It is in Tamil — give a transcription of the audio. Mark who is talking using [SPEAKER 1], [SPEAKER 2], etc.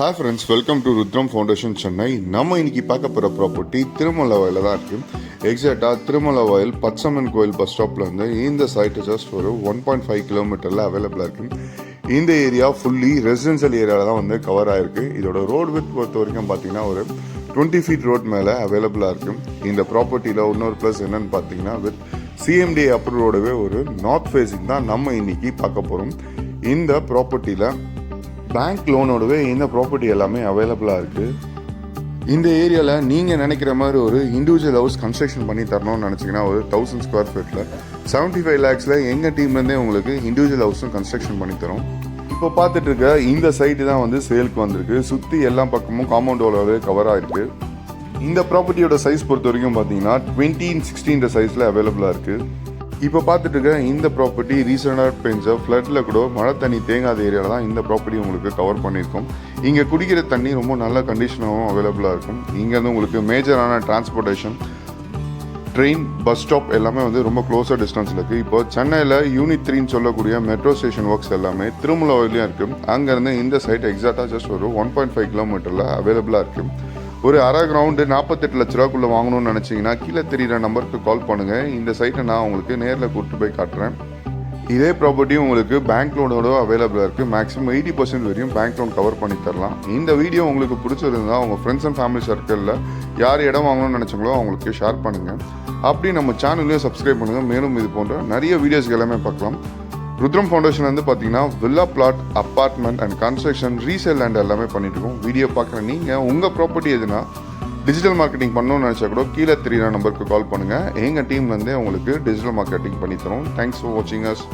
[SPEAKER 1] Hi friends, welcome to Rudram foundation Chennai. நம்ம இன்னைக்கு பார்க்க போகிற ப்ராப்பர்ட்டி திருமலவாயில் தான் இருக்குது. எக்ஸாக்டாக திருமலவாயில் பச்சமன் கோயில் பஸ் ஸ்டாப்லேருந்து இந்த சைட்டு ஜஸ்ட் ஒரு 1.5 கிலோமீட்டரில் அவைலபிளாக இருக்குது. இந்த ஏரியா ஃபுல்லி ரெசிடென்ஷியல் ஏரியாவில் தான் வந்து கவர் ஆகிருக்கு. இதோட ரோடு வித் பொறுத்த வரைக்கும் பார்த்தீங்கன்னா ஒரு 20 ஃபீட் ரோட் மேலே அவைலபிளாக இருக்குது. இந்த ப்ராப்பர்ட்டியில் இன்னொரு ப்ளஸ் என்னென்னு பார்த்தீங்கன்னா வித் சிஎம்டி அப்ரூவோடவே ஒரு நார்த் ஃபேஸிங் தான் நம்ம இன்னைக்கு பார்க்க போகிறோம். இந்த ப்ராப்பர்ட்டியில் பேங்க் லோனோடவே இந்த ப்ராப்பர்ட்டி எல்லாமே அவைலபிளாக இருக்குது. இந்த ஏரியாவில் நீங்கள் நினைக்கிற மாதிரி ஒரு இண்டிவிஜுவல் ஹவுஸ் கன்ஸ்ட்ரக்ஷன் பண்ணி தரணும்னு நினச்சிங்கன்னா ஒரு 1000 ஸ்கொயர் ஃபீட்டில் 75 lakhஸில் எங்கள் டீம்லேருந்தே உங்களுக்கு இண்டிவிஜுவல் ஹவுஸும் கன்ஸ்ட்ரக்ஷன் பண்ணி தரோம். இப்போ பார்த்துட்டு இருக்க இந்த சைட்டு தான் வந்து சேலுக்கு வந்திருக்கு. சுற்றி எல்லா பக்கமும் காம்பவுண்ட் வாலாகவே கவர் ஆகிருக்கு. இந்த ப்ராப்பர்ட்டியோட சைஸ் பொறுத்த வரைக்கும் பார்த்தீங்கன்னா 20x16 சைஸில் அவைலபிளாக இருக்குது. இப்போ பார்த்துட்டு இருக்க இந்த ப்ராப்பர்ட்டி ரீசெண்டாக பெஞ்ச ஃப்ளட்டில் கூட மழை தண்ணி தேங்காத ஏரியாவில் தான் இந்த ப்ராப்பர்ட்டி உங்களுக்கு கவர் பண்ணியிருக்கோம். இங்கே குடிக்கிற தண்ணி ரொம்ப நல்ல கண்டிஷனாகவும் அவைலபிளாக இருக்கும். இங்கேருந்து உங்களுக்கு மேஜரான டிரான்ஸ்போர்ட்டேஷன், ட்ரெயின், பஸ் ஸ்டாப் எல்லாமே வந்து ரொம்ப க்ளோஸாக டிஸ்டன்ஸில் இருக்குது. இப்போ சென்னையில் யூனிட் 3ன்னு சொல்லக்கூடிய மெட்ரோ ஸ்டேஷன் ஒர்க்ஸ் எல்லாமே திருமலவாயிலையும் இருக்குது. அங்கேருந்து இந்த சைட் எக்ஸாக்டாக ஜஸ்ட் ஒரு 1.5 கிலோமீட்டரில் அவைலபிளாக இருக்குது. ஒரு அரை கிரவுண்டு 48 லட்ச ரூபாக்குள்ளே வாங்கணும்னு நினச்சிங்கன்னா கீழே தெரிகிற நம்பருக்கு கால் பண்ணுங்கள். இந்த சைட்டை நான் உங்களுக்கு நேரில் கூப்பிட்டு போய் காட்டுறேன். இதே ப்ராப்பர்ட்டியும் உங்களுக்கு பேங்க் லோனோட அவைலபிளாக இருக்குது. மேக்ஸிமம் 80% வரையும் பேங்க் லோன் கவர் பண்ணி தரலாம். இந்த வீடியோ உங்களுக்கு பிடிச்சிருந்தா உங்கள் ஃப்ரெண்ட்ஸ் அண்ட் ஃபேமிலி சர்க்கிளில் யார் இடம் வாங்கணும்னு நினச்சிங்களோ அவங்களுக்கு ஷேர் பண்ணுங்கள். அப்படி நம்ம சேனல்லையும் சப்ஸ்கிரைப் பண்ணுங்கள். மேலும் இது போன்ற நிறைய வீடியோஸ்க்கு எல்லாமே பார்க்கலாம். ருத்ரம் ஃபவுண்டேஷன் வந்து பார்த்தீங்கன்னா villa plot, apartment and construction, resale land எல்லாமே பண்ணிட்டு இருக்கோம். வீடியோ பார்க்குற நீங்கள் உங்கள் ப்ராப்பர்ட்டி எதுனா டிஜிட்டல் மார்க்கெட்டிங் பண்ணணும்னு நினச்சா கூட கீழே தெரியுற நம்பருக்கு கால் பண்ணுங்கள். எங்கள் டீம்லேருந்தே உங்களுக்கு டிஜிட்டல் மார்க்கெட்டிங் பண்ணி தரோம். தேங்க்ஸ் ஃபார் வாட்சிங் அஸ்.